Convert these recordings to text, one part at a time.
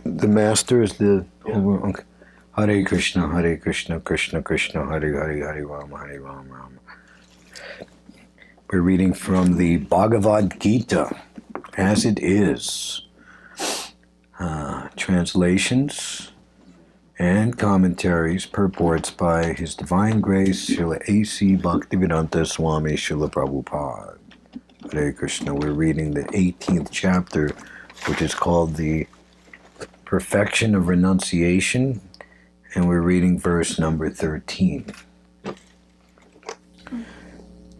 The master is the okay. Hare Krishna, Krishna Krishna, Hare Hare, Hare Rama, Rama. We're reading from the Bhagavad-gita As It Is. Translations and commentaries, purports by His Divine Grace, Srila A.C. Bhaktivedanta Swami Srila Prabhupada. Hare Krishna. We're reading the 18th chapter, which is called the Perfection of Renunciation, and we're reading verse number 13.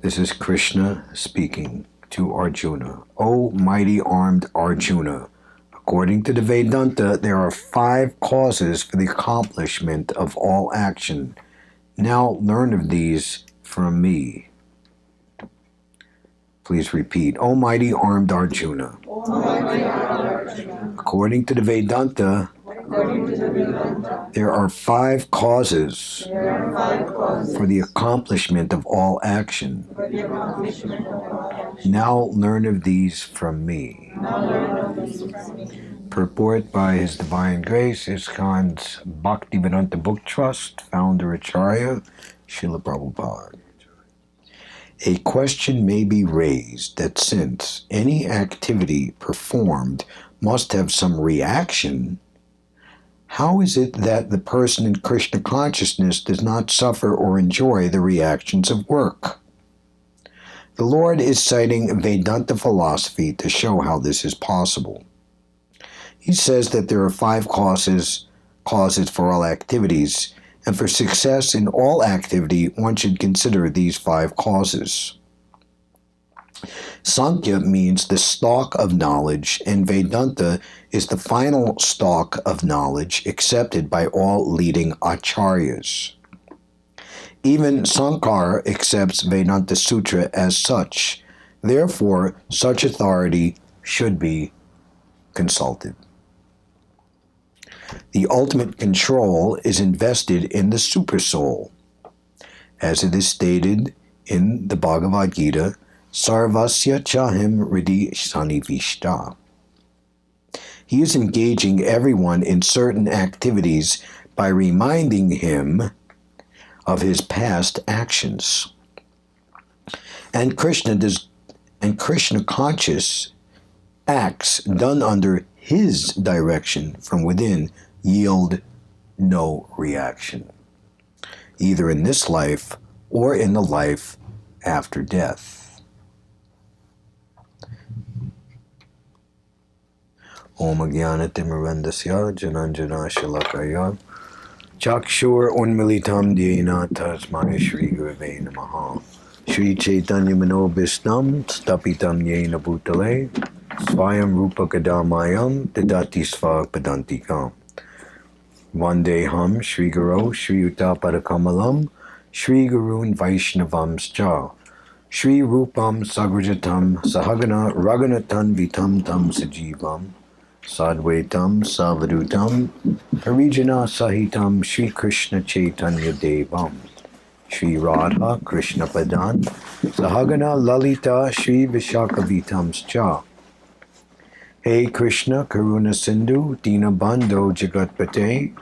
This is Krishna speaking to Arjuna. O mighty armed Arjuna, according to the Vedanta, there are 5 causes for the accomplishment of all action. Now learn of these from me. Please repeat. O mighty armed Arjuna. According to the Vedanta, there are 5 causes for the accomplishment of all action. Now learn of these from me. Purport by His Divine Grace, ISKCON's Bhaktivedanta Book Trust, Founder Acharya, Srila Prabhupada. A question may be raised that since any activity performed must have some reaction, how is it that the person in Krishna consciousness does not suffer or enjoy the reactions of work? The Lord is citing Vedanta philosophy to show how this is possible. He says that there are 5 causes for all activities, and for success in all activity, one should consider these 5 causes. Sankhya means the stalk of knowledge, and Vedanta is the final stalk of knowledge accepted by all leading acharyas. Even Sankara accepts Vedanta Sutra as such. Therefore, such authority should be consulted. The ultimate control is invested in the Supersoul. As it is stated in the Bhagavad-gita, Sarvasya Chahim Ridi Sanivishta. He is engaging everyone in certain activities by reminding him of his past actions. And Krishna conscious acts done under his direction from within yield no reaction, either in this life or in the life after death. Om Jnanatimirandasya Jananjana Shalakaya Chakshur Unmilitam Dhyena Tasmai Shri Gurave Namaha Shri Chaitanya Manobhistam Stapitam Yena Bhutale Svayam Rupa Kadamayam Dadati Sva Padantikam Vandeham Shri Guru Shri Utaparakamalam Shri Gurun Vaishnavamscha Shri Rupam Sagrajatam Sahagana Raghunathan Vitam Tam Sajivam Sadvaitam Savadutam Harijana Sahitam Shri Krishna Chaitanya Devam Shri Radha Krishna Padan Sahagana Lalita Shri Vishakavitamscha Hey Krishna Karuna Sindhu Dina Bandho Jagatpate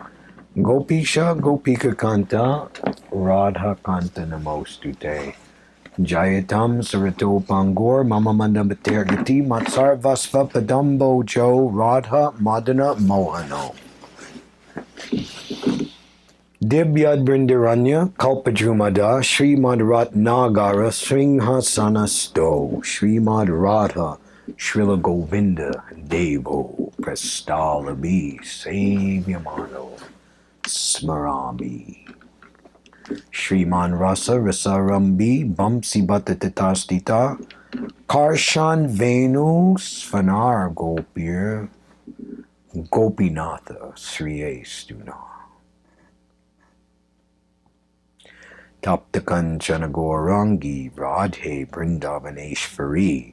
Gopisha Gopika Kanta Radha Kanta Namostute Jayatam Sarato Pangor Mama Mandamatergati Matsar Vasva Padambo Jo Radha Madana Mohano Dibyad Brindaranya Kalpajumada Srimad Ratnagara Sringhasanasto Srimad Radha Srila Govinda Devo Prastalabhi Savyamano Smarami Shriman Rasa Rasarambi Bamsi Bhattatatastita Karshan Venu Svanar Gopir Gopinatha Sriye Stuna Taptakanchana Gaurangi Radhe Brindavaneshvari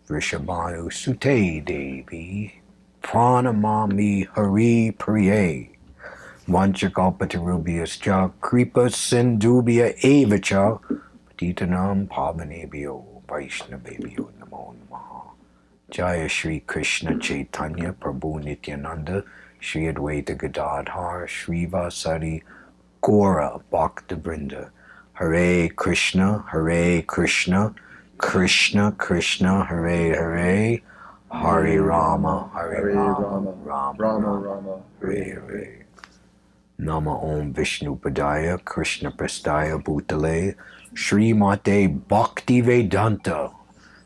Vrishabhanu Sute Devi Pranamami Hari Priye Vanchakalpatarubhyascha Kripa Sindubhya Evacha Patitanam Pavanebhyo Vaishnavebhyo Namo Namaha Jaya Shri Krishna Chaitanya Prabhu Nityananda Shri Advaita Gadadhar Shri Vasari Gora Bhakta Hare Krishna, Krishna Krishna, Hare Hare, Hare Rama, Hare Rama, Rama Rama, Hare Hare. Nama Om Vishnu Padaya, Krishna Prastaya Bhutale, Shri Mate Bhakti Vedanta,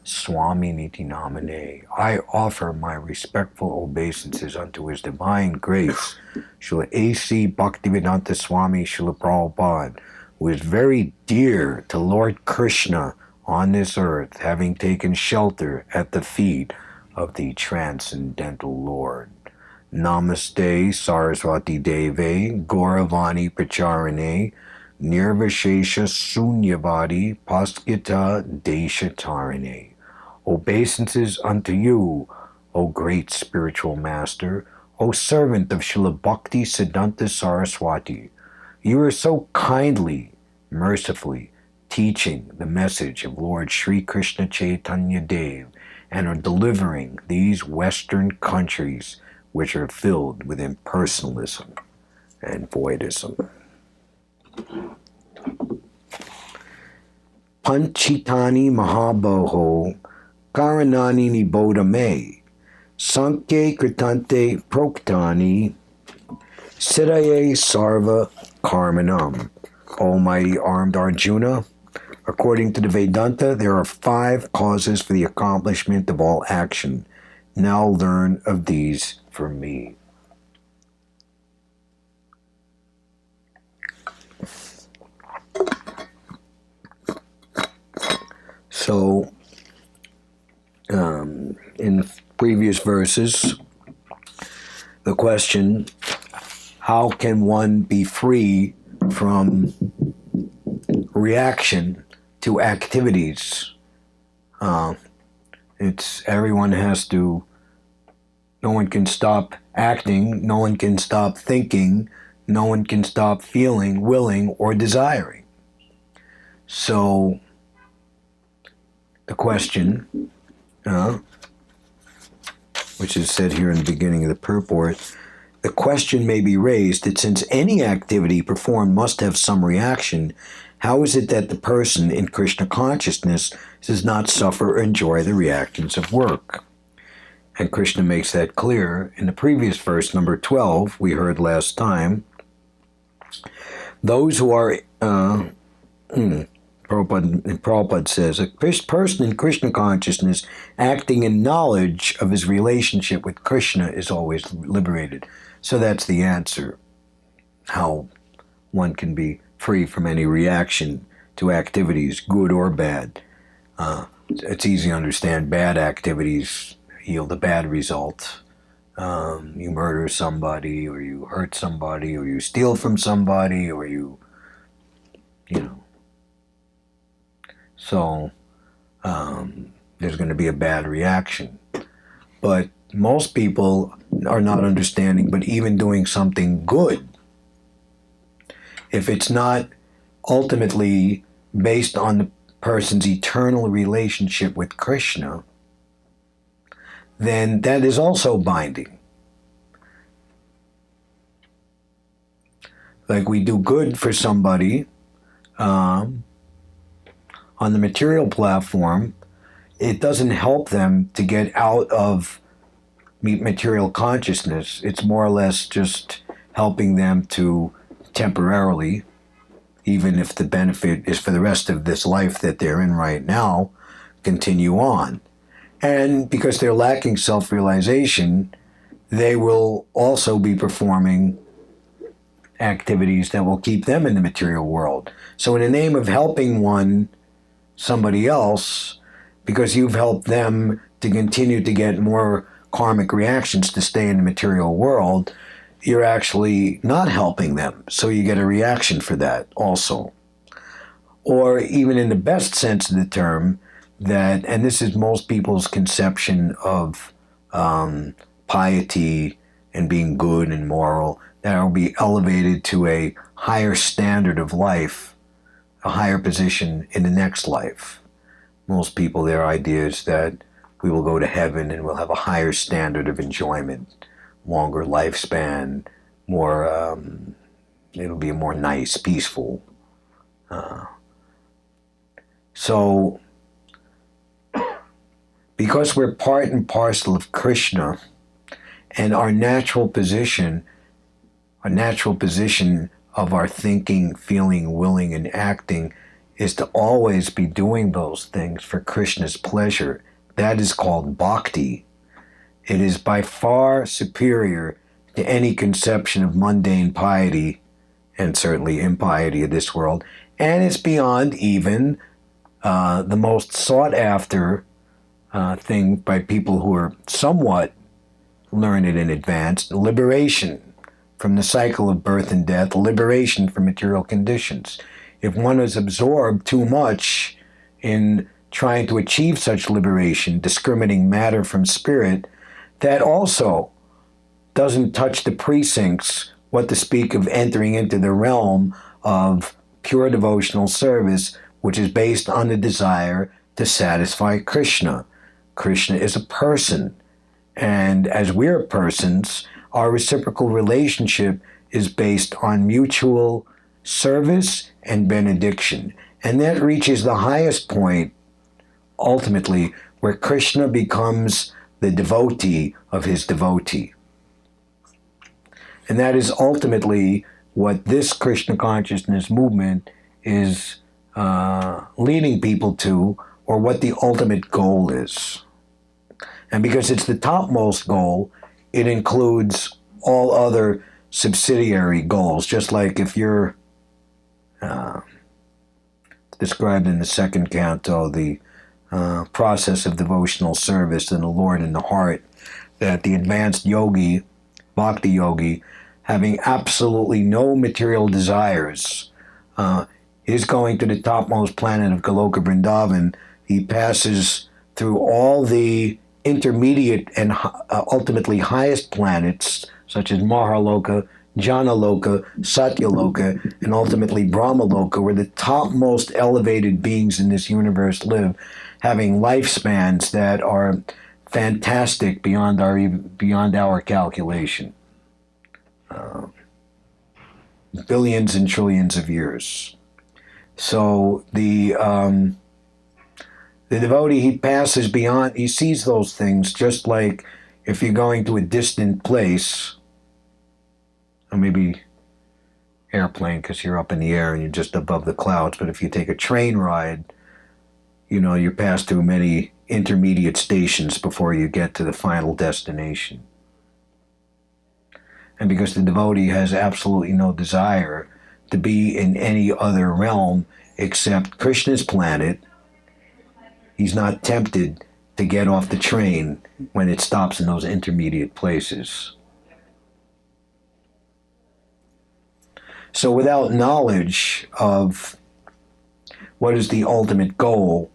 Swami Niti Namane. I offer my respectful obeisances unto His Divine Grace, Srila A.C. Bhaktivedanta Swami Srila Prabhupada, who is very dear to Lord Krishna on this earth, having taken shelter at the feet of the Transcendental Lord. Namaste Saraswati Deve, Gauravani Pacharane, Nirvashesha Sunyavadi, Paskita Deshatarane. Obeisances unto you, O great spiritual master, O servant of Srila Bhakti Siddhanta Saraswati. You are so kindly, mercifully teaching the message of Lord Sri Krishna Chaitanya Dev and are delivering these Western countries which are filled with impersonalism and voidism. Panchitani Mahabaho Karanani Niboda Me Sankye Kritante Proktani Siddhaye Sarva Karmanam. Almighty armed Arjuna, according to the Vedanta, there are 5 causes for the accomplishment of all action. Now learn of these from me. So, in previous verses, the question, how can one be free from reaction to activities? Everyone has to, no one can stop acting, no one can stop thinking, no one can stop feeling, willing, or desiring. So, the question, which is said here in the beginning of the purport, the question may be raised that since any activity performed must have some reaction, how is it that the person in Krishna consciousness does not suffer or enjoy the reactions of work? And Krishna makes that clear in the previous verse, number 12, we heard last time. Those who are, Prabhupada says, a person in Krishna consciousness acting in knowledge of his relationship with Krishna is always liberated. So that's the answer, how one can be free from any reaction to activities, good or bad. It's easy to understand bad activities yield a bad result. You murder somebody, or you hurt somebody, or you steal from somebody, or you know. So there's going to be a bad reaction. But most people are not understanding, but even doing something good, if it's not ultimately based on the person's eternal relationship with Krishna, then that is also binding. Like we do good for somebody on the material platform, it doesn't help them to get out of material consciousness. It's more or less just helping them to temporarily, even if the benefit is for the rest of this life that they're in right now, continue on. And because they're lacking self-realization, they will also be performing activities that will keep them in the material world. So in the name of helping somebody else, because you've helped them to continue to get more karmic reactions to stay in the material world, you're actually not helping them. So you get a reaction for that also. Or even in the best sense of the term, that, and this is most people's conception of piety and being good and moral, that will be elevated to a higher standard of life, a higher position in the next life. Most people, their idea is that we will go to heaven and we'll have a higher standard of enjoyment, longer lifespan, more, it'll be more nice, peaceful. So, because we're part and parcel of Krishna, and our natural position of our thinking, feeling, willing, and acting is to always be doing those things for Krishna's pleasure. That is called bhakti. It is by far superior to any conception of mundane piety, and certainly impiety of this world, and it's beyond even the most sought after thing by people who are somewhat learned and advanced: liberation from the cycle of birth and death, liberation from material conditions. If one is absorbed too much in trying to achieve such liberation, discriminating matter from spirit, that also doesn't touch the precincts, what to speak of entering into the realm of pure devotional service, which is based on the desire to satisfy Krishna. Krishna is a person, and as we're persons, our reciprocal relationship is based on mutual service and benediction. And that reaches the highest point, ultimately, where Krishna becomes the devotee of his devotee. And that is ultimately what this Krishna consciousness movement is leading people to, or what the ultimate goal is. And because it's the topmost goal, it includes all other subsidiary goals, just like if you're described in the second canto, the process of devotional service and the Lord in the heart, that the advanced yogi, bhakti yogi, having absolutely no material desires, is going to the topmost planet of Goloka Vrindavan. He passes through all the intermediate and ultimately highest planets, such as Maharloka, Janaloka, Satyaloka, and ultimately Brahmaloka, where the topmost elevated beings in this universe live, having lifespans that are fantastic beyond our calculation. Billions and trillions of years. So the devotee, he passes beyond, he sees those things, just like if you're going to a distant place, or maybe airplane because you're up in the air and you're just above the clouds, but if you take a train ride, you pass through many intermediate stations before you get to the final destination. And because the devotee has absolutely no desire to be in any other realm except Krishna's planet, he's not tempted to get off the train when it stops in those intermediate places. So without knowledge of what is the ultimate goal,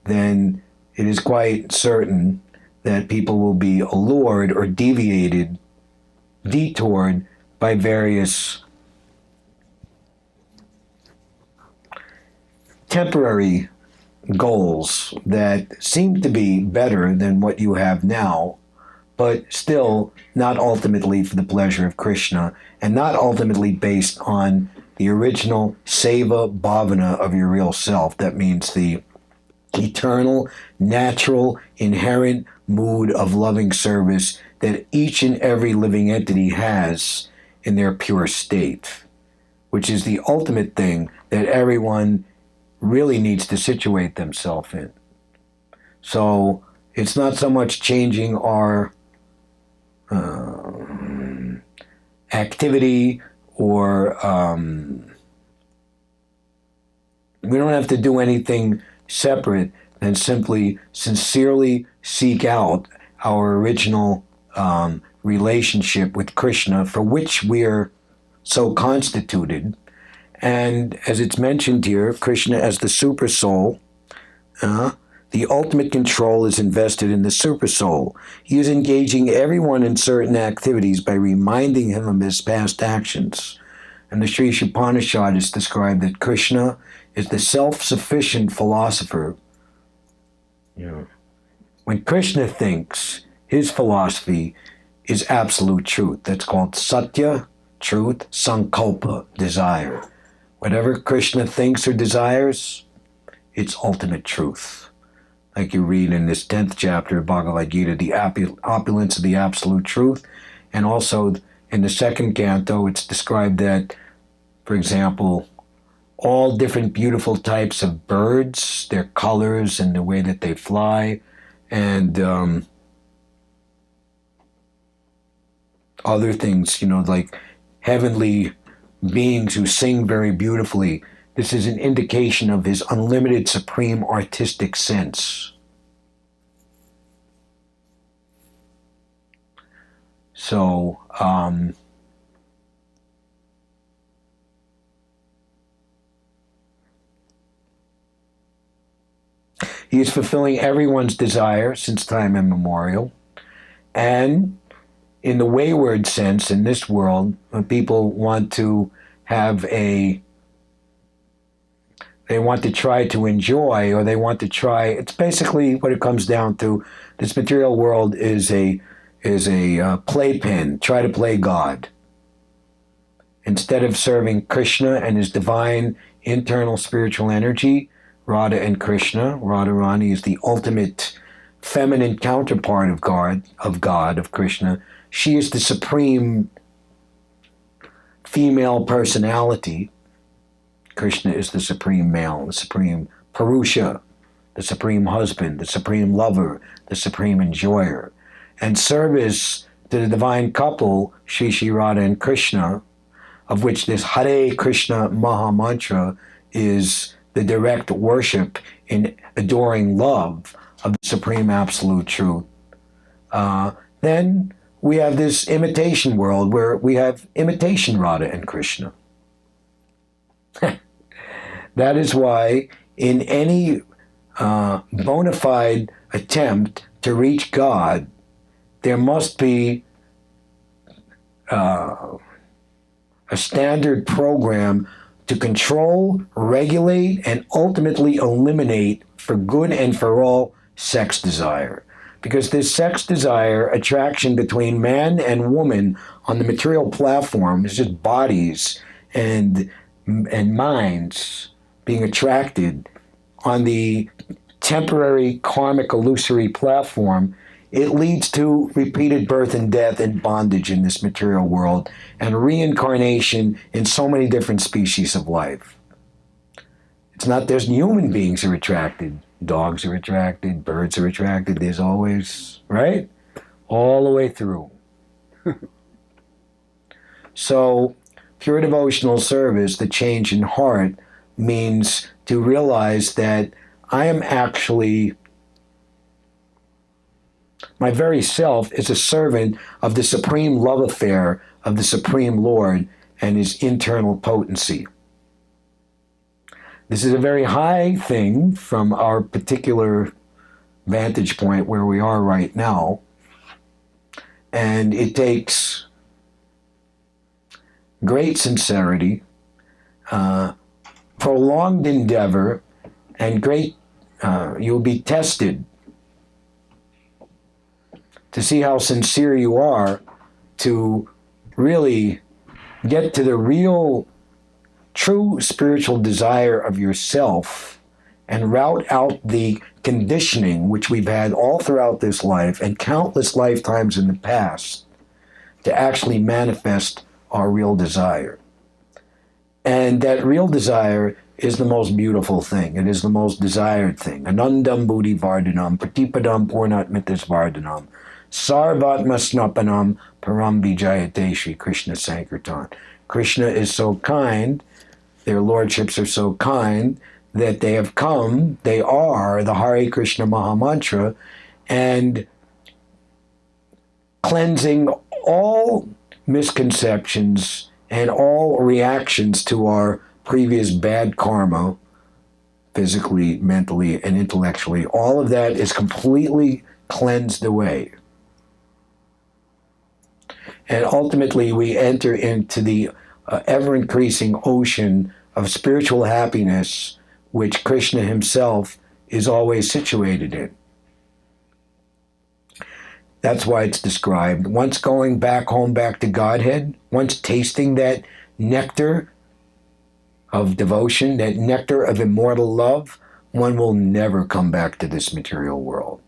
then it is quite certain that people will be allured or detoured by various temporary goals that seem to be better than what you have now, but still not ultimately for the pleasure of Krishna, and not ultimately based on the original seva bhavana of your real self. That means the eternal, natural, inherent mood of loving service that each and every living entity has in their pure state, which is the ultimate thing that everyone really needs to situate themselves in. So it's not so much changing our activity, or we don't have to do anything separate than simply sincerely seek out our original relationship with Krishna, for which we're so constituted. And as it's mentioned here, Krishna as the super soul, the ultimate control is invested in the super soul. He is engaging everyone in certain activities by reminding him of his past actions. And the Sri Upanishad is described that Krishna is the self-sufficient philosopher, When Krishna thinks, his philosophy is absolute truth. That's called satya, truth, sankalpa, desire. Whatever Krishna thinks or desires, it's ultimate truth. Like you read in this 10th chapter of Bhagavad-gita, the opulence of the absolute truth. And also in the second canto, it's described that, for example, all different beautiful types of birds, their colors and the way that they fly, and other things, like heavenly beings who sing very beautifully. This is an indication of his unlimited supreme artistic sense. So, he is fulfilling everyone's desire since time immemorial. And in the wayward sense, in this world, when people want to they want to try to enjoy, or they want to try, it's basically what it comes down to. This material world is a playpen. Try to play God. Instead of serving Krishna and his divine internal spiritual energy, Radha and Krishna, Radharani is the ultimate feminine counterpart of Krishna. She is the supreme female personality. Krishna is the supreme male, the supreme Purusha, the supreme husband, the supreme lover, the supreme enjoyer. And service to the divine couple, Shri Radha and Krishna, of which this Hare Krishna Maha Mantra is the direct worship in adoring love of the supreme absolute truth. Then we have this imitation world where we have imitation Radha and Krishna. That is why in any bona fide attempt to reach God, there must be a standard program to control, regulate, and ultimately eliminate for good and for all sex desire. Because this sex desire, attraction between man and woman on the material platform is just bodies and minds being attracted on the temporary karmic illusory platform. It leads to repeated birth and death and bondage in this material world and reincarnation in so many different species of life. It's not there's human beings are attracted, dogs are attracted, birds are attracted. There's always, right? All the way through. So, pure devotional service, the change in heart, means to realize that I am actually, my very self is a servant of the supreme love affair of the Supreme Lord and his internal potency. This is a very high thing from our particular vantage point where we are right now. And it takes great sincerity, prolonged endeavor, and great, you'll be tested to see how sincere you are to really get to the real, true spiritual desire of yourself and rout out the conditioning which we've had all throughout this life and countless lifetimes in the past to actually manifest our real desire. And that real desire is the most beautiful thing. It is the most desired thing. Anandam buddhi vardhanam, pratipadam purnatmitas vardhanam, sarvatma snapanam param vijayate Shri Krishna Sankirtan. Krishna is so kind, their lordships are so kind, that they have come, they are the Hare Krishna Maha Mantra, and cleansing all misconceptions and all reactions to our previous bad karma, physically, mentally, and intellectually. All of that is completely cleansed away. And ultimately, we enter into the ever-increasing ocean of spiritual happiness, which Krishna himself is always situated in. That's why it's described. Once going back home, back to Godhead, once tasting that nectar of devotion, that nectar of immortal love, one will never come back to this material world.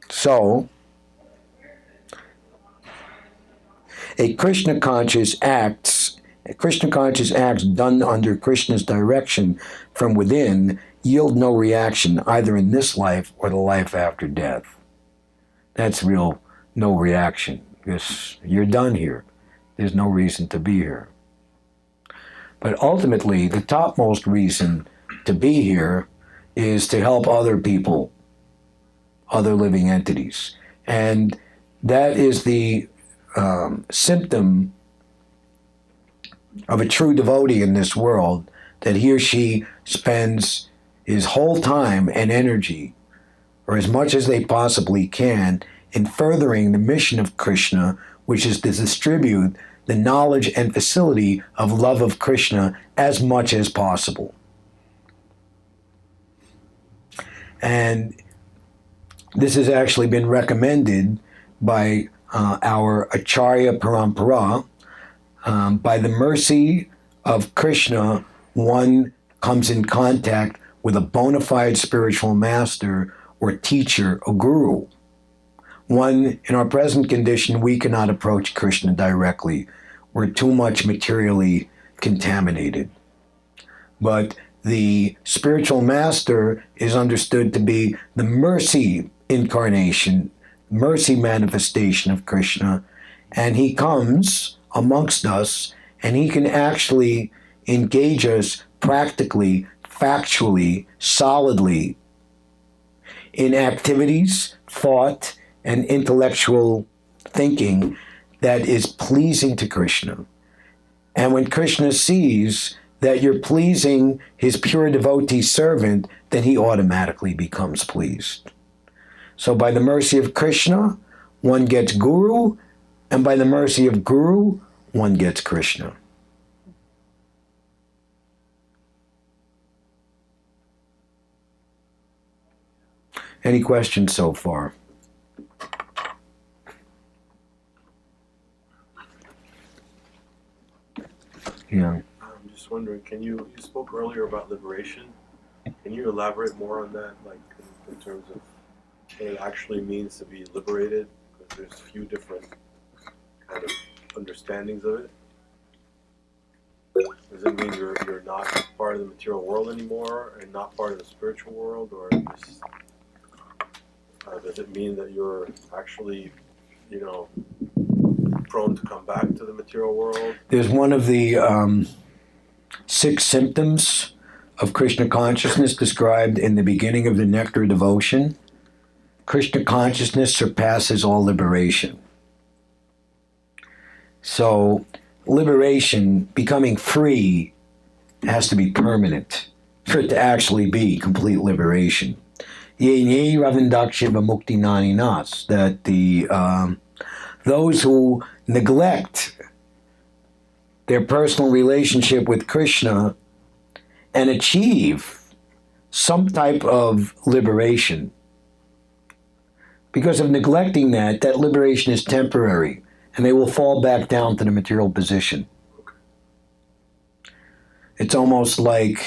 So, Krishna conscious acts done under Krishna's direction from within yield no reaction either in this life or the life after death. That's real no reaction, because you're done here. There's no reason to be here. But ultimately, the topmost reason to be here is to help other people, other living entities. And that is the symptom of a true devotee in this world, that he or she spends his whole time and energy, or as much as they possibly can, in furthering the mission of Krishna, which is to distribute the knowledge and facility of love of Krishna as much as possible. And this has actually been recommended by our Acharya Parampara. By the mercy of Krishna, one comes in contact with a bona fide spiritual master or teacher or guru. One, in our present condition, we cannot approach Krishna directly. We're too much materially contaminated. But the spiritual master is understood to be the mercy incarnation, mercy manifestation of Krishna, and he comes amongst us, and he can actually engage us practically, factually, solidly in activities, thought, and intellectual thinking that is pleasing to Krishna. And when Krishna sees that you're pleasing his pure devotee servant, then he automatically becomes pleased. So by the mercy of Krishna, one gets guru, and by the mercy of guru, one gets Krishna. Any questions so far? Yeah. I'm just wondering, you spoke earlier about liberation. Can you elaborate more on that, like in terms of what it actually means to be liberated? Because there's a few different kind of understandings of it. Does it mean you're not part of the material world anymore and not part of the spiritual world, or just, does it mean that you're actually, prone to come back to the material world? There's one of the 6 symptoms of Krishna consciousness described in the beginning of the Nectar Devotion. Krishna consciousness surpasses all liberation. So liberation, becoming free, has to be permanent for it to actually be complete liberation. That those who neglect their personal relationship with Krishna and achieve some type of liberation, because of neglecting that liberation is temporary, and they will fall back down to the material position. It's almost like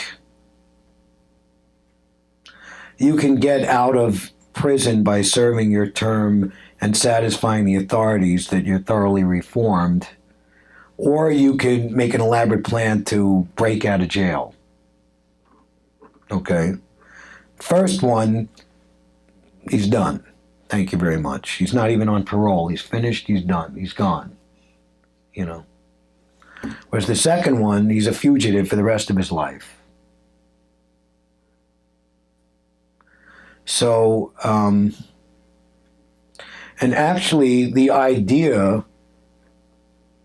you can get out of prison by serving your term and satisfying the authorities that you're thoroughly reformed, or you could make an elaborate plan to break out of jail. Okay? First one, he's done. Thank you very much. He's not even on parole. He's finished, he's done, he's gone. Whereas the second one, he's a fugitive for the rest of his life. So, and actually the idea,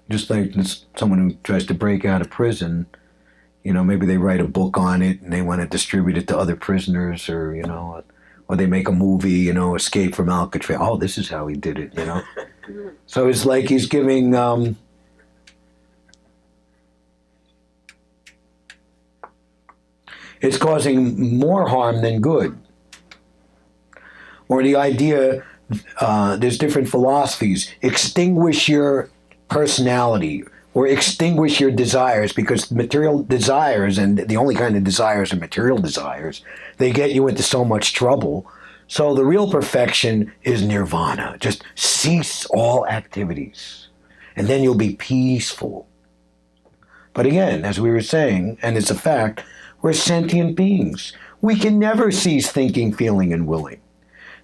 just like someone who tries to break out of prison, maybe they write a book on it and they want to distribute it to other prisoners, or, or they make a movie, Escape from Alcatraz. Oh, this is how he did it, So it's like he's giving, It's causing more harm than good. Or the idea, there's different philosophies, extinguish your personality or extinguish your desires, because material desires, and the only kind of desires are material desires, they get you into so much trouble. So the real perfection is nirvana. Just cease all activities, and then you'll be peaceful. But again, as we were saying, and it's a fact, we're sentient beings. We can never cease thinking, feeling, and willing.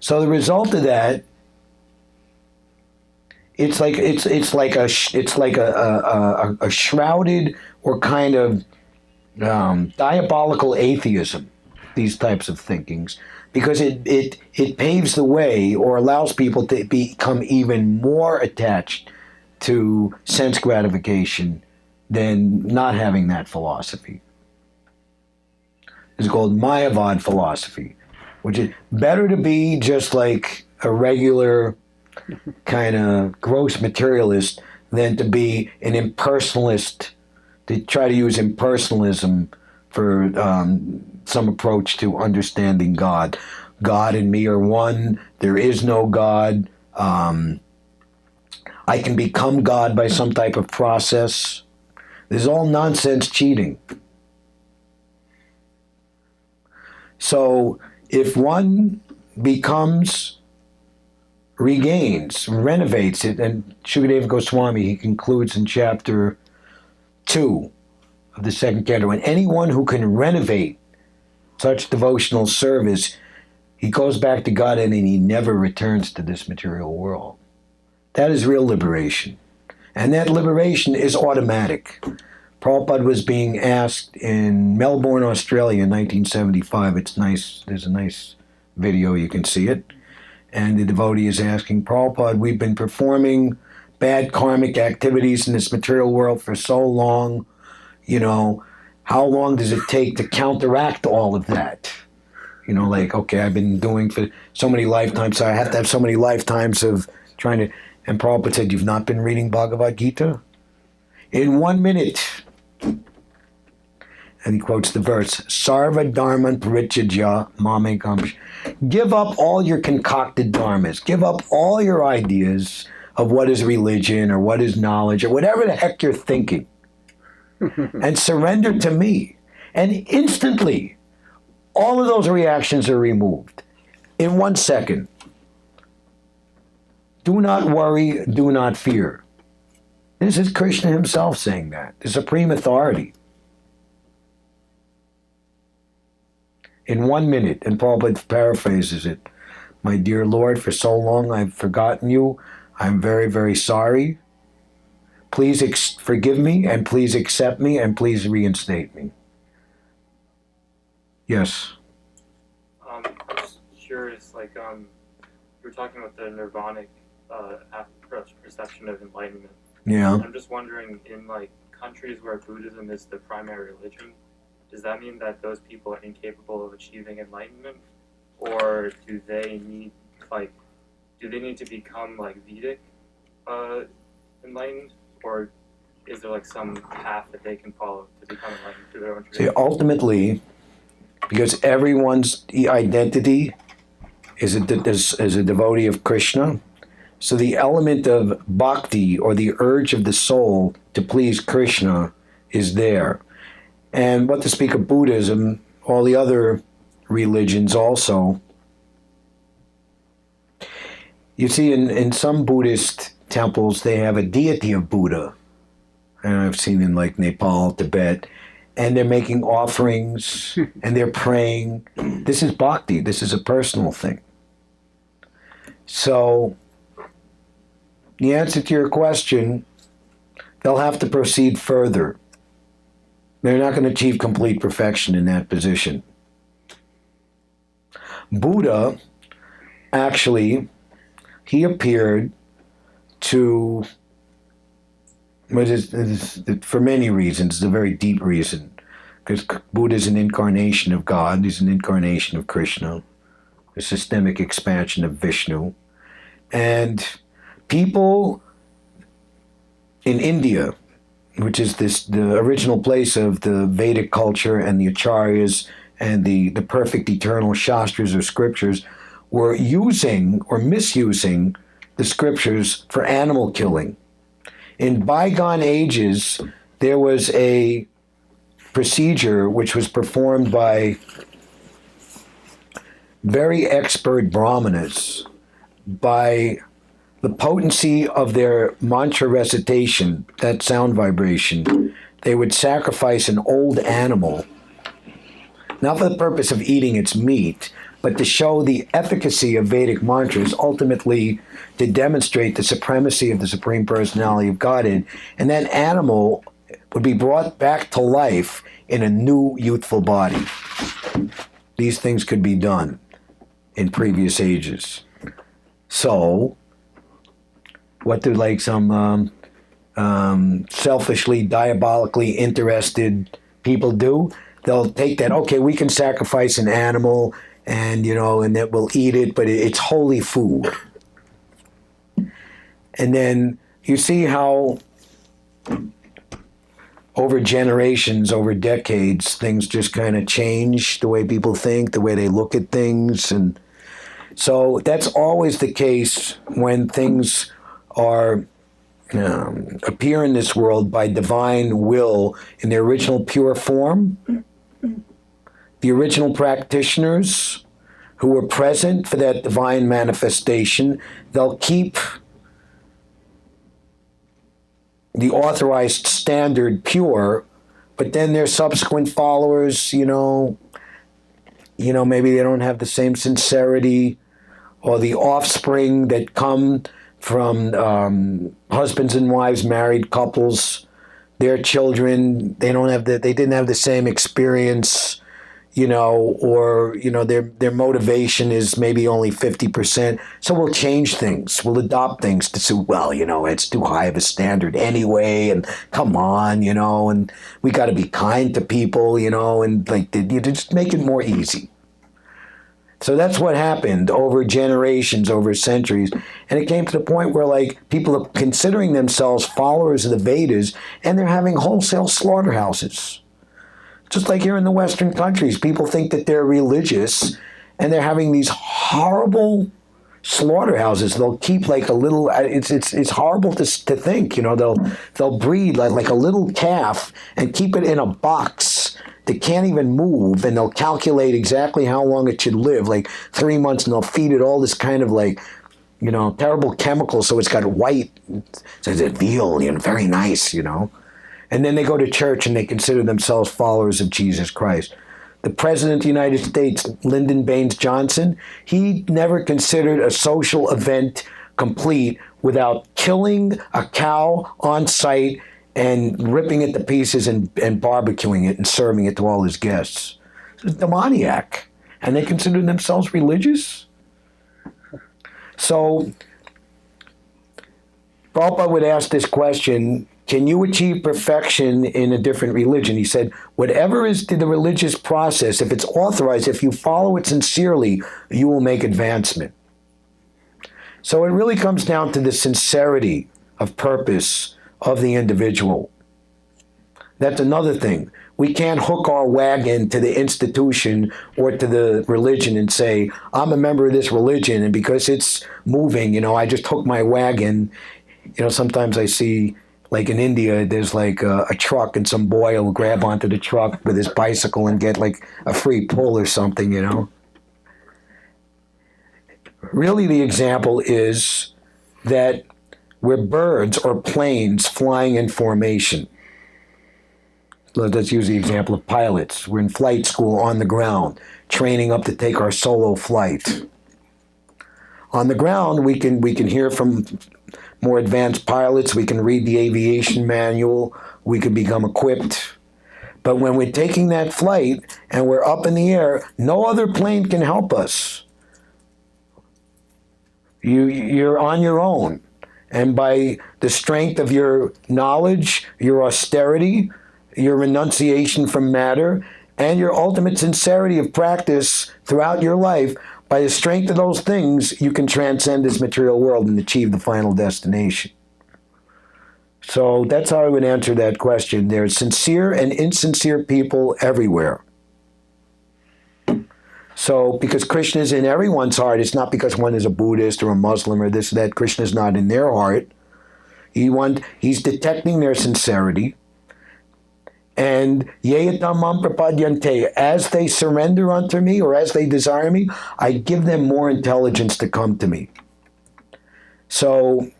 So the result of that, it's like a shrouded or kind of diabolical atheism, these types of thinkings, because it paves the way or allows people to become even more attached to sense gratification than not having that philosophy. It's called Mayavad philosophy, which is better to be just like a regular kind of gross materialist than to be an impersonalist, to try to use impersonalism for some approach to understanding God. God and me are one. There is no God. I can become God by some type of process. This is all nonsense cheating. So if one regains, renovates it, and Shukadeva Goswami, he concludes in chapter 2 of the second canto, and anyone who can renovate such devotional service, he goes back to God and he never returns to this material world. That is real liberation. And that liberation is automatic. Prabhupada was being asked in Melbourne, Australia in 1975. It's nice. There's a nice video. You can see it. And the devotee is asking, Prabhupada, we've been performing bad karmic activities in this material world for so long. You know, how long does it take to counteract all of that? You know, like, okay, I've been doing for so many lifetimes, so I have to have so many lifetimes of trying to... And Prabhupada said, you've not been reading Bhagavad-gita? In 1 minute. And he quotes the verse, Sarva Dharman Parityajya Mamekam. Give up all your concocted dharmas. Give up all your ideas of what is religion or what is knowledge or whatever the heck you're thinking. And surrender to me. And instantly, all of those reactions are removed. In 1 second. Do not worry, do not fear. This is Krishna himself saying that, the supreme authority. In 1 minute, and Prabhupada paraphrases it, my dear Lord, for so long I've forgotten you. I'm very, very sorry. Please forgive me, and please accept me, and please reinstate me. Yes? I'm just curious, like, you were talking about the nirvanic perception of enlightenment. Yeah. I'm just wondering, in like countries where Buddhism is the primary religion, does that mean that those people are incapable of achieving enlightenment, or do they need to become like Vedic enlightened, or is there like some path that they can follow to become enlightened through their own tradition? See, ultimately, because everyone's identity is a devotee of Krishna. So the element of bhakti, or the urge of the soul to please Krishna, is there. And what to speak of Buddhism, all the other religions also. You see, in some Buddhist temples, they have a deity of Buddha. And I've seen in like Nepal, Tibet, and they're making offerings, and they're praying. This is bhakti. This is a personal thing. So the answer to your question, they'll have to proceed further. They're not going to achieve complete perfection in that position. Buddha, actually, he appeared to, for many reasons, it's a very deep reason, because Buddha is an incarnation of God, he's an incarnation of Krishna, a systemic expansion of Vishnu, and people in India, which is the original place of the Vedic culture and the acharyas and the perfect eternal shastras or scriptures were using or misusing the scriptures for animal killing. In bygone ages, there was a procedure which was performed by very expert brahmanas. By the potency of their mantra recitation, that sound vibration, they would sacrifice an old animal, not for the purpose of eating its meat, but to show the efficacy of Vedic mantras, ultimately to demonstrate the supremacy of the Supreme Personality of Godhead. And that animal would be brought back to life in a new youthful body. These things could be done in previous ages. So, what do like some selfishly, diabolically interested people do? They'll take that, okay, we can sacrifice an animal and, and that we'll eat it, but it's holy food. And then you see how over generations, over decades, things just kind of change the way people think, the way they look at things. And so that's always the case when things are appear in this world by divine will in their original pure form. The original practitioners who were present for that divine manifestation, they'll keep the authorized standard pure, but then their subsequent followers, maybe they don't have the same sincerity, or the offspring that come from husbands and wives, married couples, their children, they didn't have the same experience, their motivation is maybe only 50%. So we'll change things. We'll adopt things to say, well, it's too high of a standard anyway, and come on, and we got to be kind to people, and you just make it more easy. So that's what happened over generations, over centuries. And it came to the point where people are considering themselves followers of the Vedas, and they're having wholesale slaughterhouses. Just like here in the Western countries, people think that they're religious, and they're having these horrible slaughterhouses. They'll keep a little. It's horrible to think. They'll breed like a little calf and keep it in a box that can't even move, and they'll calculate exactly how long it should live, 3 months, and they'll feed it all this kind of terrible chemicals, so it's got white, says it veal, very nice, And then they go to church and they consider themselves followers of Jesus Christ. The President of the United States, Lyndon Baines Johnson, he never considered a social event complete without killing a cow on site and ripping it to pieces and barbecuing it and serving it to all his guests. It's demoniac. And they consider themselves religious? So, Prabhupada would ask this question, can you achieve perfection in a different religion? He said, whatever is the religious process, if it's authorized, if you follow it sincerely, you will make advancement. So it really comes down to the sincerity of purpose of the individual. That's another thing. We can't hook our wagon to the institution or to the religion and say, I'm a member of this religion, and because it's moving, I just hook my wagon. Sometimes I see, in India, there's a truck, and some boy will grab onto the truck with his bicycle and get a free pull or something, Really, the example is that we're birds or planes flying in formation. Let's use the example of pilots. We're in flight school on the ground, training up to take our solo flight. On the ground, we can hear from more advanced pilots, we can read the aviation manual, we can become equipped. But when we're taking that flight and we're up in the air, no other plane can help us. You're on your own. And by the strength of your knowledge, your austerity, your renunciation from matter, and your ultimate sincerity of practice throughout your life, by the strength of those things, you can transcend this material world and achieve the final destination. So that's how I would answer that question. There's sincere and insincere people everywhere. So, because Krishna is in everyone's heart, it's not because one is a Buddhist or a Muslim or this or that. Krishna is not in their heart. He's detecting their sincerity. And yeyatamam prapadyante, as they surrender unto me or as they desire me, I give them more intelligence to come to me. So,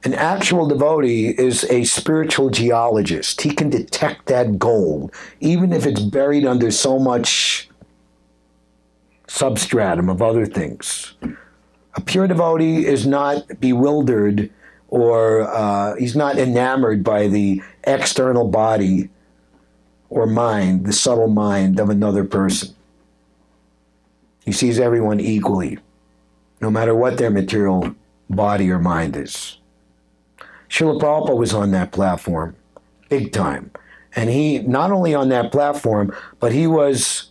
an actual devotee is a spiritual geologist. He can detect that gold, even if it's buried under so much substratum of other things. A pure devotee is not bewildered or he's not enamored by the external body or mind, the subtle mind of another person. He sees everyone equally, no matter what their material body or mind is. Srila Prabhupada was on that platform, big time. And he, not only on that platform, but he was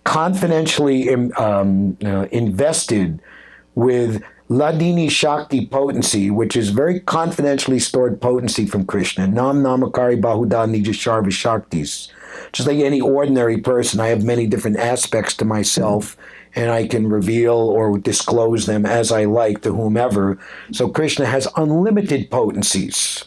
confidentially invested with Ladini Shakti potency, which is very confidentially stored potency from Krishna. Nam Namakari Bahuda Nija Sharva Shaktis. Just like any ordinary person, I have many different aspects to myself, and I can reveal or disclose them as I like to whomever. So Krishna has unlimited potencies.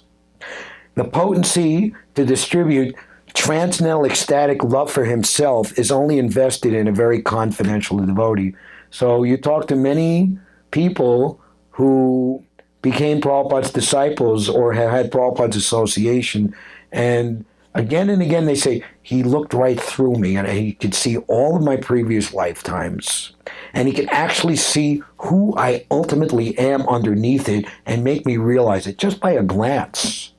The potency to distribute transcendental ecstatic love for himself is only invested in a very confidential devotee. So you talk to many people who became Prabhupada's disciples or have had Prabhupada's association, and again they say, he looked right through me and he could see all of my previous lifetimes. And he could actually see who I ultimately am underneath it and make me realize it just by a glance.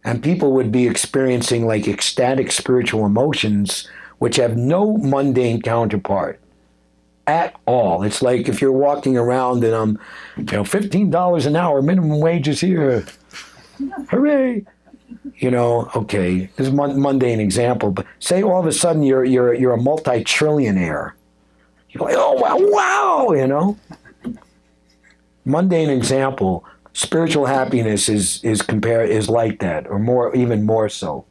And people would be experiencing like ecstatic spiritual emotions which have no mundane counterpart at all. It's like if you're walking around and $15 an hour, minimum wage is here. Hooray! Okay, this is a mundane example, but say all of a sudden you're a multi-trillionaire. You're like, oh wow, Mundane example. Spiritual happiness is like that, or more, even more so.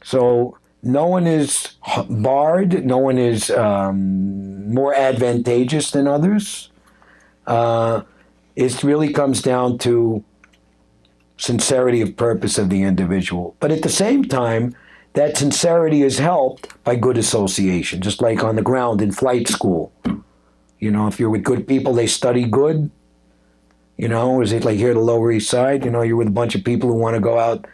So no one is barred. No one is more advantageous than others. It really comes down to sincerity of purpose of the individual. But at the same time, that sincerity is helped by good association, just like on the ground in flight school. If you're with good people, they study good. Is it like here at the Lower East Side? You're with a bunch of people who want to go out,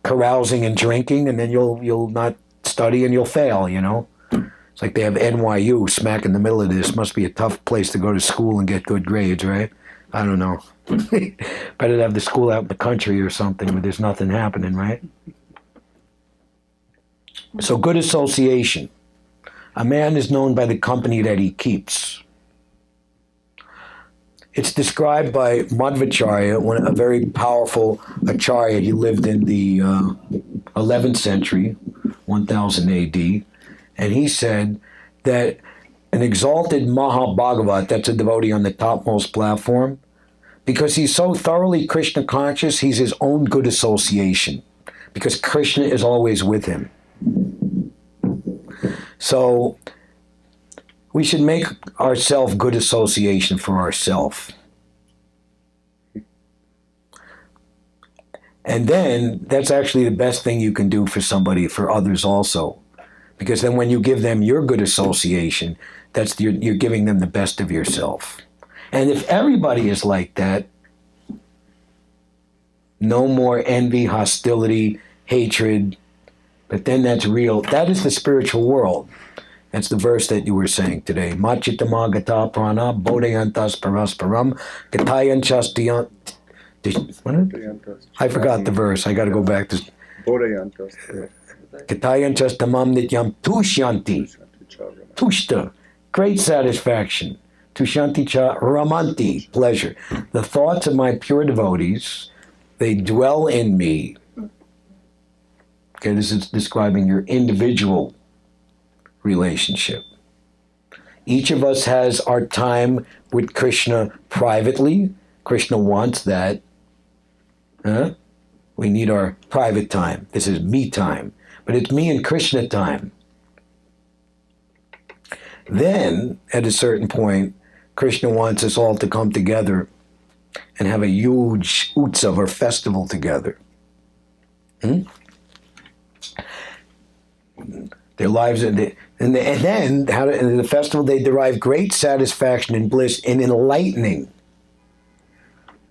carousing and drinking, and then you'll not study and you'll fail, It's like they have NYU smack in the middle of this. Must be a tough place to go to school and get good grades, right? I don't know. Better to have the school out in the country or something where there's nothing happening, right? So good association. A man is known by the company that he keeps. It's described by Madhvacharya, a very powerful acharya. He lived in the 11th century, 1000 AD. And he said that an exalted Mahabhagavat, that's a devotee on the topmost platform, because he's so thoroughly Krishna conscious, he's his own good association, because Krishna is always with him. So we should make ourselves good association for ourselves. And then that's actually the best thing you can do for somebody, for others also. Because then when you give them your good association, you're giving them the best of yourself. And if everybody is like that, no more envy, hostility, hatred, but then that's real. That is the spiritual world. That's the verse that you were saying today. Machitama gata prana bodhayantas parasparam gatayan chastiyant. I forgot the verse. I got to go back to bodhayantas. Gatayan chastamam nityam tushyanti. Tushta. Great satisfaction. Tushanti cha ramanti. Pleasure. The thoughts of my pure devotees, they dwell in me. Okay, this is describing your individual relationship. Each of us has our time with Krishna privately. Krishna wants that. We need our private time. This is me time. But it's me and Krishna time. Then, at a certain point, Krishna wants us all to come together and have a huge utsav or festival together. Their lives, and then in the festival, they derive great satisfaction and bliss in enlightening.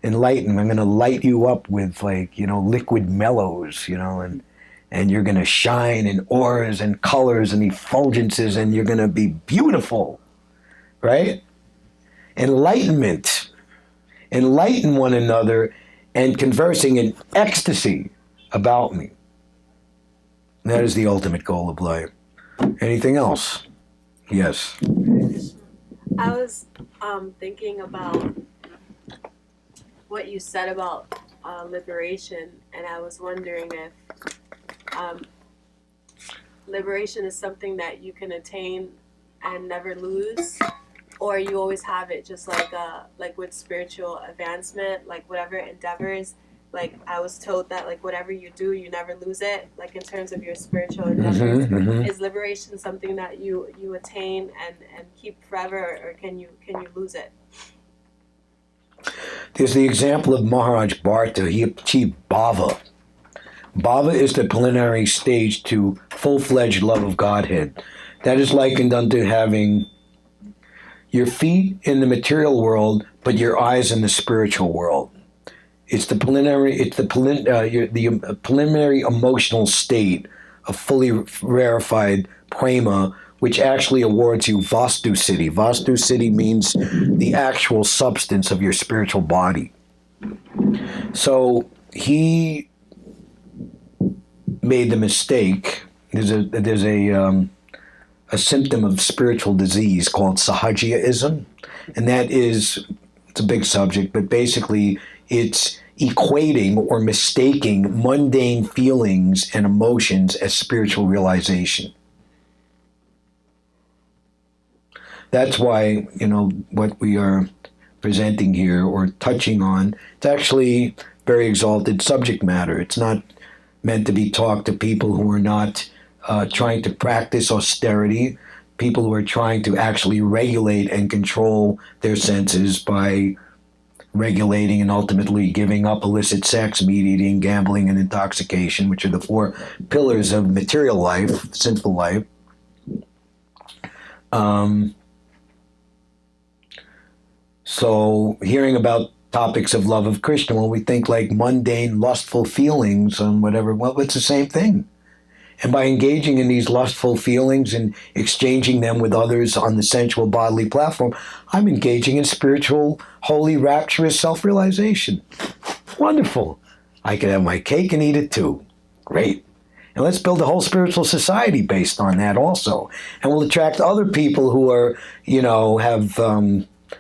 Enlighten. I'm going to light you up with liquid mellows, and you're going to shine in auras and colors and effulgences, and you're going to be beautiful, right? Enlightenment. Enlighten one another and conversing in ecstasy about me. That is the ultimate goal of life. Anything else? Yes. I was thinking about what you said about liberation, and I was wondering if liberation is something that you can attain and never lose, or you always have it, just like with spiritual advancement, like whatever endeavors. Like I was told that like whatever you do, you never lose it. Like in terms of your spiritual endeavors, is liberation something that you attain and keep forever, or can you lose it? There's the example of Maharaj Bharta. He achieved bhava. Bhava is the preliminary stage to full-fledged love of Godhead. That is likened unto having your feet in the material world, but your eyes in the spiritual world. It's the preliminary emotional state of fully rarefied prema, which actually awards you Vastu Siddhi. Vastu Siddhi means the actual substance of your spiritual body. So he made the mistake. There's a symptom of spiritual disease called Sahajiaism, and it's a big subject, but basically it's equating or mistaking mundane feelings and emotions as spiritual realization. That's why, what we are presenting here or touching on, it's actually very exalted subject matter. It's not meant to be talked to people who are not trying to practice austerity, people who are trying to actually regulate and control their senses by regulating and ultimately giving up illicit sex, meat eating, gambling, and intoxication, which are the 4 pillars of material life, sinful life. So hearing about topics of love of Krishna, when we think like mundane, lustful feelings and whatever, well, it's the same thing. And by engaging in these lustful feelings and exchanging them with others on the sensual bodily platform, I'm engaging in spiritual, holy, rapturous self-realization. Wonderful. I can have my cake and eat it too. Great. And let's build a whole spiritual society based on that also. And we'll attract other people who are, have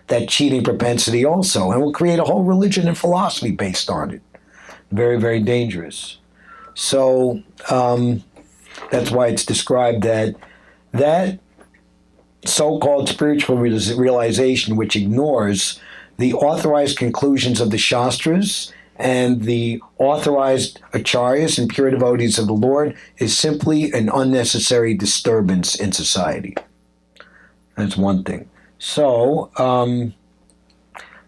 that cheating propensity also. And we'll create a whole religion and philosophy based on it. Very, very dangerous. So, that's why it's described that so-called spiritual realization, which ignores the authorized conclusions of the Shastras and the authorized acharyas and pure devotees of the Lord, is simply an unnecessary disturbance in society. That's one thing. So,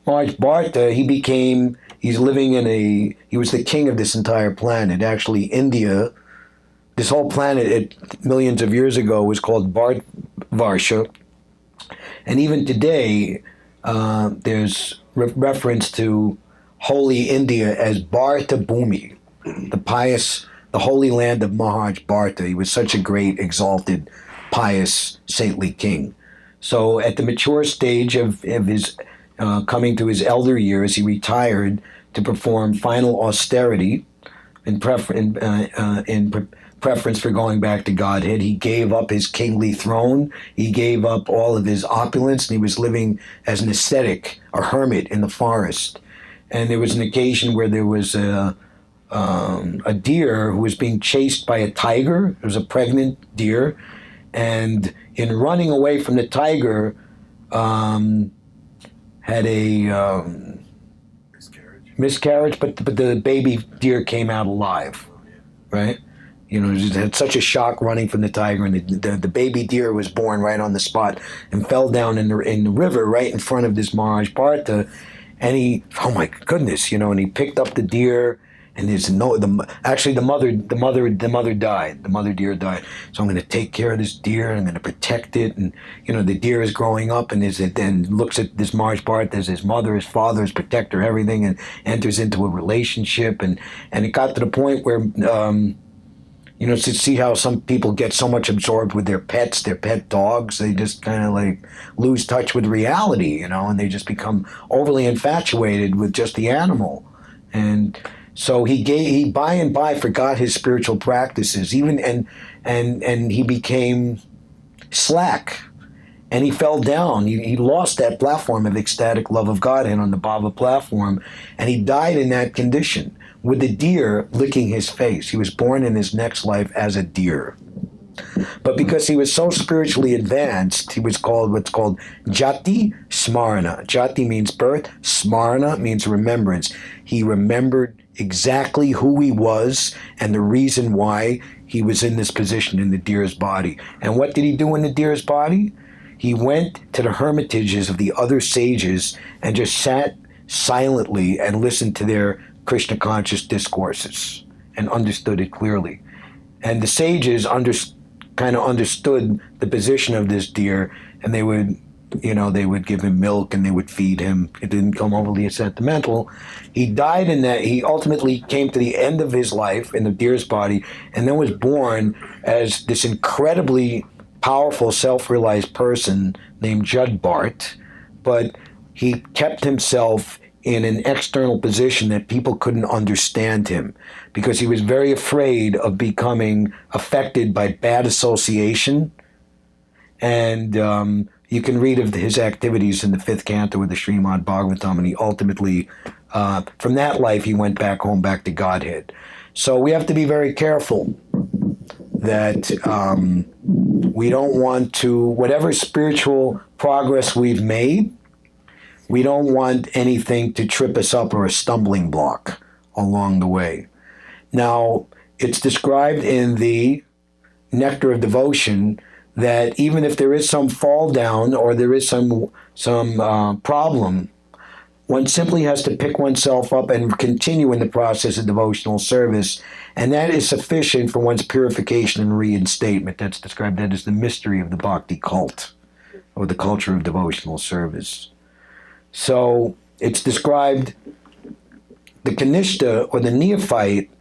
Maharaj Bharta, he was the king of this entire planet. Actually, India, this whole planet millions of years ago was called Bharatvarsha. And even today, there's reference to holy India as Bharata Bhumi, the holy land of Maharaj Bharta. He was such a great, exalted, pious, saintly king. So at the mature stage of his coming to his elder years, he retired to perform final austerity in preference for going back to Godhead. He gave up his kingly throne. He gave up all of his opulence, and he was living as an ascetic, a hermit in the forest. And there was an occasion where there was a deer who was being chased by a tiger. It was a pregnant deer. And in running away from the tiger, had a miscarriage, but the baby deer came out alive, right? You know, it had such a shock running from the tiger, and the baby deer was born right on the spot and fell down in the river right in front of this Maharaj Partha, and he, oh my goodness, you know, and he picked up the deer, and there's actually the mother died, the mother deer died. So I'm going to take care of this deer, and I'm going to protect it, and you know, the deer is growing up, and then looks at this Maharaj Partha as his mother, his father, his protector, everything, and enters into a relationship, and it got to the point where. You know, to see how some people get so much absorbed with their pets, their pet dogs, they just kind of like lose touch with reality, you know, and they just become overly infatuated with just the animal. And so he by and by forgot his spiritual practices, even and he became slack. And he fell down. He lost that platform of ecstatic love of Godhead on the Bhava platform, and he died in that condition, with the deer licking his face. He was born in his next life as a deer. But because he was so spiritually advanced, he was called what's called Jati Smarana. Jati means birth, Smarana means remembrance. He remembered exactly who he was and the reason why he was in this position in the deer's body. And what did he do in the deer's body? He went to the hermitages of the other sages and just sat silently and listened to their Krishna conscious discourses and understood it clearly. And the sages kind of understood the position of this deer, and they would give him milk and they would feed him. It didn't come overly sentimental. He died in that. He ultimately came to the end of his life in the deer's body, and then was born as this incredibly powerful, self-realized person named Jud Bart, but he kept himself in an external position that people couldn't understand him because he was very afraid of becoming affected by bad association. And you can read of his activities in the 5th canto of the Srimad Bhagavatam, and he ultimately, from that life, he went back home, back to Godhead. So we have to be very careful that we don't want to, whatever spiritual progress we've made, we don't want anything to trip us up or a stumbling block along the way. Now, it's described in the Nectar of Devotion that even if there is some fall down or there is some problem, one simply has to pick oneself up and continue in the process of devotional service, and that is sufficient for one's purification and reinstatement. That's described that as the mystery of the bhakti cult, or the culture of devotional service. So it's described, the kanishta, or the neophyte,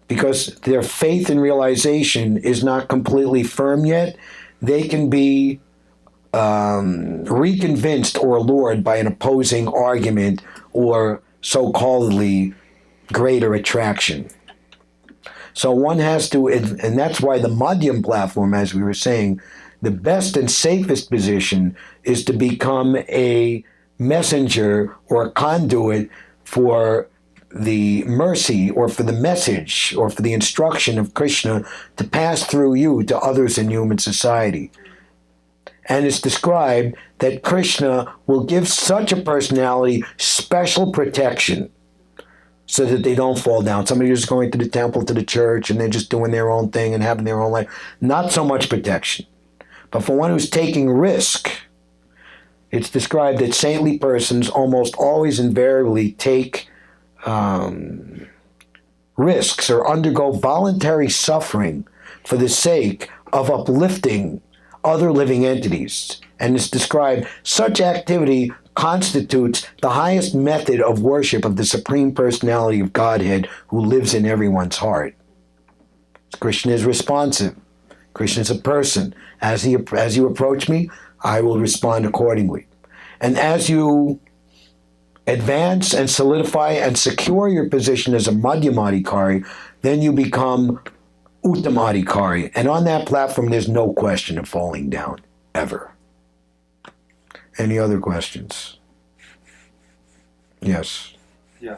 because their faith and realization is not completely firm yet, they can be reconvinced or allured by an opposing argument or so-calledly greater attraction. So one has to, and that's why the Madhyam platform, as we were saying, the best and safest position is to become a messenger or a conduit for the mercy or for the message or for the instruction of Krishna to pass through you to others in human society. And it's described that Krishna will give such a personality special protection so that they don't fall down. Somebody who's going to the temple, to the church, and they're just doing their own thing and having their own life. Not so much protection. But for one who's taking risk, it's described that saintly persons almost always invariably take risks or undergo voluntary suffering for the sake of uplifting other living entities. And it's described, such activity constitutes the highest method of worship of the Supreme Personality of Godhead who lives in everyone's heart. Krishna is responsive. Krishna is a person. As you approach me, I will respond accordingly. And as you advance and solidify and secure your position as a Madhyamadikari, then you become Uttamadikari. And on that platform, there's no question of falling down, ever. Any other questions? Yes. Yeah,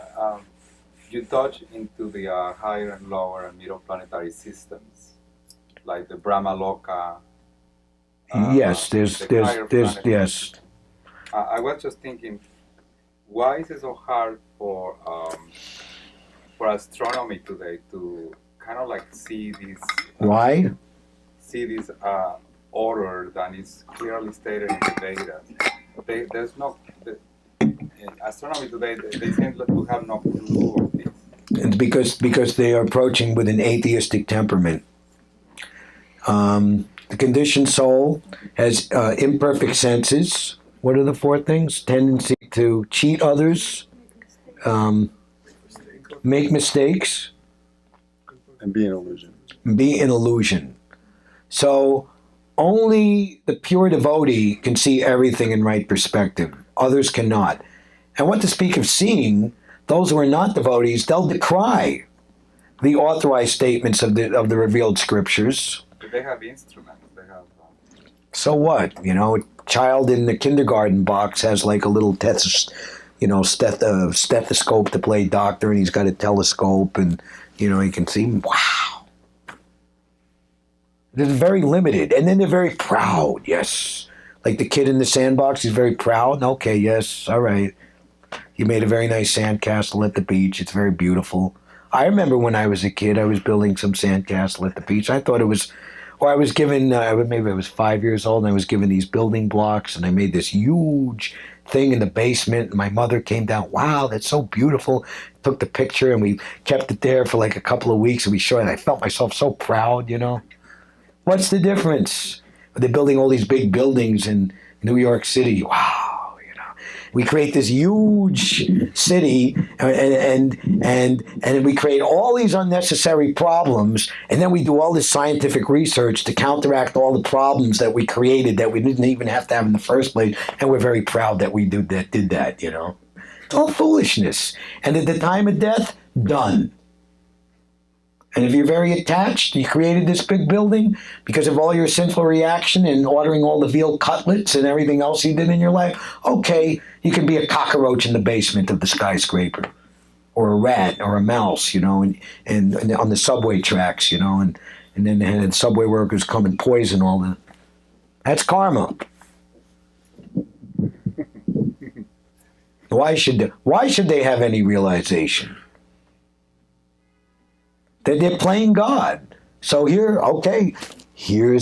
you touch into the higher and lower and middle planetary systems, like the Brahma Loka. Yes, there's yes. I was just thinking, why is it so hard for astronomy today to kind of like see this Why? order that is clearly stated in the Vedas? There's no in astronomy today. They seem to have no clue of this. It's because they are approaching with an atheistic temperament. The conditioned soul has imperfect senses. What are the four things? Tendency to cheat others, make mistakes, And be an illusion. be an illusion. So only the pure devotee can see everything in right perspective. Others cannot. And what to speak of seeing, those who are not devotees, they'll decry the authorized statements of the revealed scriptures. But they have instruments. They have. So what? You know, a child in the kindergarten box has like a little stethoscope to play doctor, and he's got a telescope, and you know he can see. Wow, they're very limited, and then they're very proud. Yes, like the kid in the sandbox, he's very proud. Okay, yes, all right. You made a very nice sandcastle at the beach. It's very beautiful. I remember when I was a kid, I was building some sandcastle at the beach. I thought it was. Or I was given, maybe I was 5 years old, and I was given these building blocks, and I made this huge thing in the basement, and my mother came down, wow, that's so beautiful, took the picture, and we kept it there for like a couple of weeks, and we showed it, and I felt myself so proud, you know. What's the difference? They're building all these big buildings in New York City, wow. We create this huge city, and we create all these unnecessary problems, and then we do all this scientific research to counteract all the problems that we created that we didn't even have to have in the first place, and we're very proud that we did that, you know. It's all foolishness. And at the time of death, done. And if you're very attached, you created this big building because of all your sinful reaction and ordering all the veal cutlets and everything else you did in your life, okay, you can be a cockroach in the basement of the skyscraper, or a rat, or a mouse, you know, and on the subway tracks, you know, and then the subway workers come and poison all the... That's karma. Why should they have any realization? That they're playing God. So here's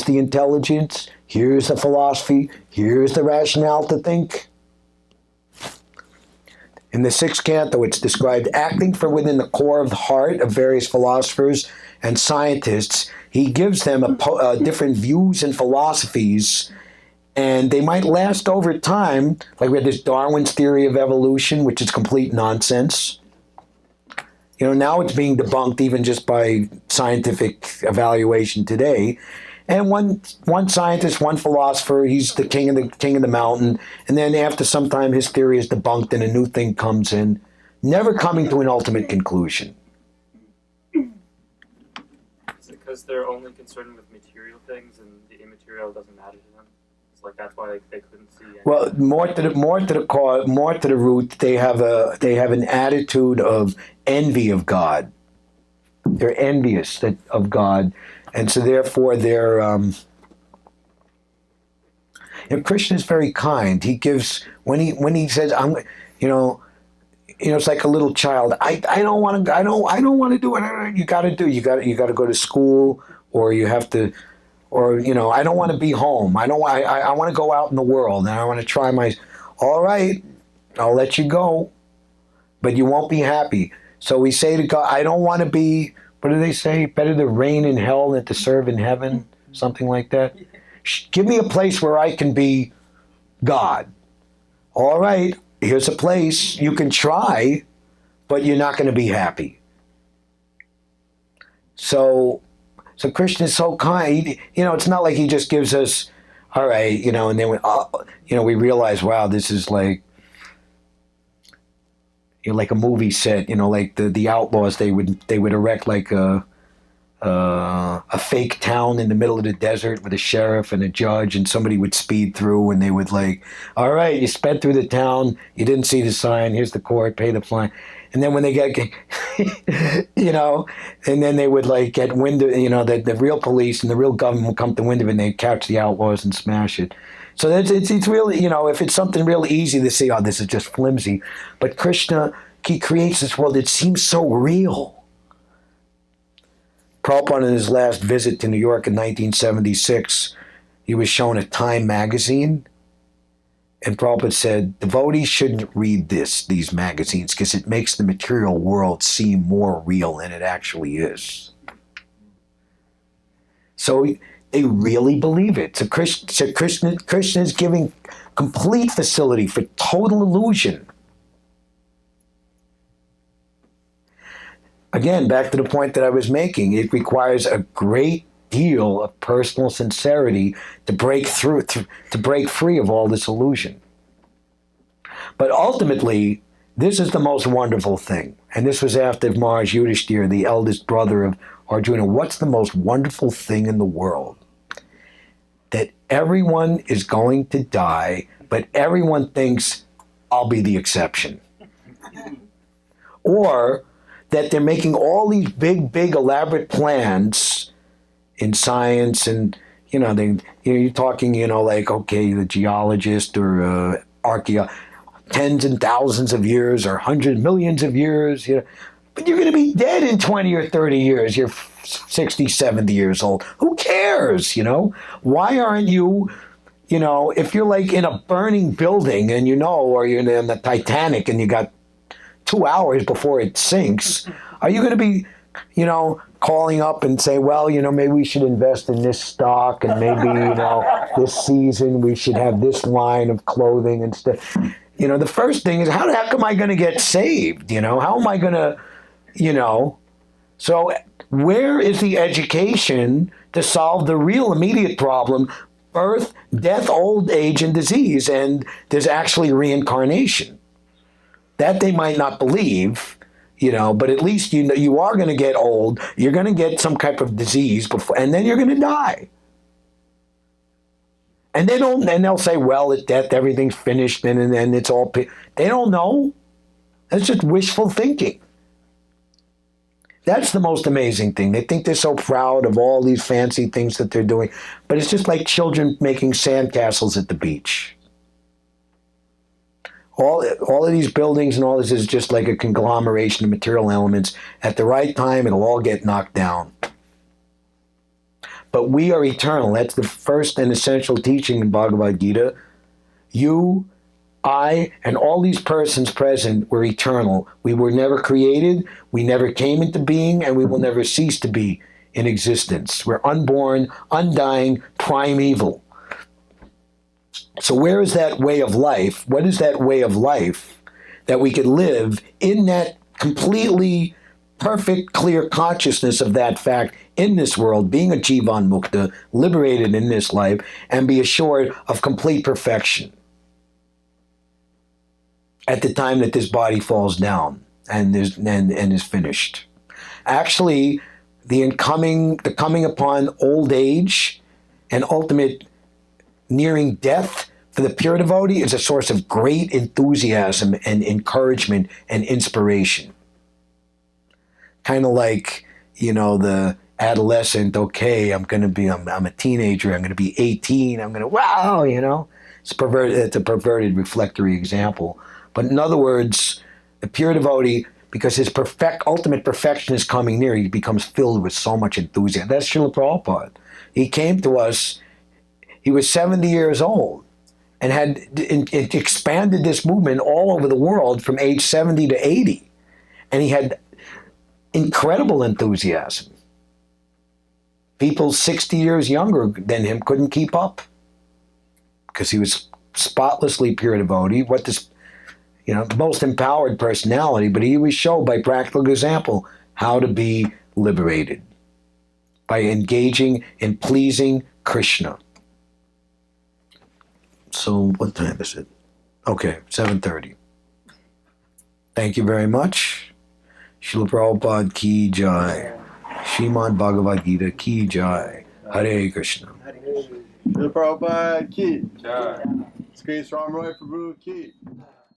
the intelligence, here's the philosophy, here's the rationale to think. In the sixth canto, it's described acting from within the core of the heart of various philosophers and scientists. He gives them different views and philosophies, and they might last over time. Like we had this Darwin's theory of evolution, which is complete nonsense. You know, now it's being debunked even just by scientific evaluation today. And one scientist, one philosopher, he's the king of the mountain. And then after some time, his theory is debunked and a new thing comes in, never coming to an ultimate conclusion. Is it because they're only concerned with material things and the immaterial doesn't matter to them? It's like that's why they couldn't see anything. Well, more to the root, they have an attitude of envy of God. They're envious of God, and so therefore they're. And Krishna is very kind. He gives when he says, "I'm," it's like a little child. I don't want to. I don't want to do it. You got to do. You got to go to school, or you have to. Or, I don't want to be home. I want to go out in the world, and I want to try all right, I'll let you go, but you won't be happy. So we say to God, I don't want to be, what do they say? Better to reign in hell than to serve in heaven, something like that. Give me a place where I can be God. All right, here's a place you can try, but you're not going to be happy. So Krishna is so kind. It's not like he just gives us, all right, and then we realize, wow, this is like a movie set. Like the outlaws, they would erect like a fake town in the middle of the desert with a sheriff and a judge, and somebody would speed through, and they would like, all right, you sped through the town, you didn't see the sign, here's the court, pay the fine. And then when they get, you know, and then they would like get wind of, you know, the real police and the real government would come to wind of it and they'd catch the outlaws and smash it. So it's really, you know, if it's something real easy to say, oh, this is just flimsy. But Krishna, he creates this world, it seems so real. Prabhupada, in his last visit to New York in 1976, he was shown a Time magazine. And Prabhupada said, devotees shouldn't read these magazines because it makes the material world seem more real than it actually is. So they really believe it. So Krishna is giving complete facility for total illusion. Again, back to the point that I was making, it requires a great deal of personal sincerity to break through, to break free of all this illusion. But ultimately, this is the most wonderful thing. And this was after Maharaj Yudhishthira, the eldest brother of Arjuna. What's the most wonderful thing in the world? That everyone is going to die, but everyone thinks, I'll be the exception. Or that they're making all these big, elaborate plans in science, and you're talking, like, okay, the geologist or archaeologist, tens and thousands of years or hundreds, millions of years, but you're going to be dead in 20 or 30 years. You're 60, 70 years old. Who cares? Why aren't you, if you're like in a burning building and or you're in the Titanic and you got 2 hours before it sinks, are you going to be, calling up and say, well, maybe we should invest in this stock and maybe, this season we should have this line of clothing and stuff. The first thing is, how the heck am I going to get saved? How am I going to, So where is the education to solve the real immediate problem, birth, death, old age, and disease? And there's actually reincarnation. That they might not believe, but at least you are going to get old. You're going to get some type of disease before, and then you're going to die. And they'll say, well, at death everything's finished, and then it's all. They don't know. That's just wishful thinking. That's the most amazing thing. They think they're so proud of all these fancy things that they're doing, but it's just like children making sandcastles at the beach. All of these buildings and all this is just like a conglomeration of material elements. At the right time, it'll all get knocked down. But we are eternal. That's the first and essential teaching in Bhagavad-gita. You, I, and all these persons present were eternal. We were never created, we never came into being, and we will never cease to be in existence. We're unborn, undying, primeval. So where is that way of life? What is that way of life that we could live in that completely perfect, clear consciousness of that fact in this world, being a Jivan Mukta, liberated in this life, and be assured of complete perfection at the time that this body falls down and is finished. Actually, the coming upon old age and ultimate nearing death for the pure devotee is a source of great enthusiasm and encouragement and inspiration. Kind of like, the adolescent, okay, I'm a teenager, I'm going to be 18, wow, it's a perverted reflectory example. But in other words, the pure devotee, because his ultimate perfection is coming near, he becomes filled with so much enthusiasm. That's Srila Prabhupada. He came to us, he was 70 years old and had expanded this movement all over the world from age 70 to 80. And he had incredible enthusiasm. People 60 years younger than him couldn't keep up because he was spotlessly pure devotee. The most empowered personality, but he was shown by practical example how to be liberated by engaging in pleasing Krishna. So what time is it? Okay, 7:30. Thank you very much. Srila Prabhupada ki jai. Srimad Bhagavad-gita ki jai. Hare Krishna. Srila Prabhupada ki. Grace Rama Raya Prabhu ki.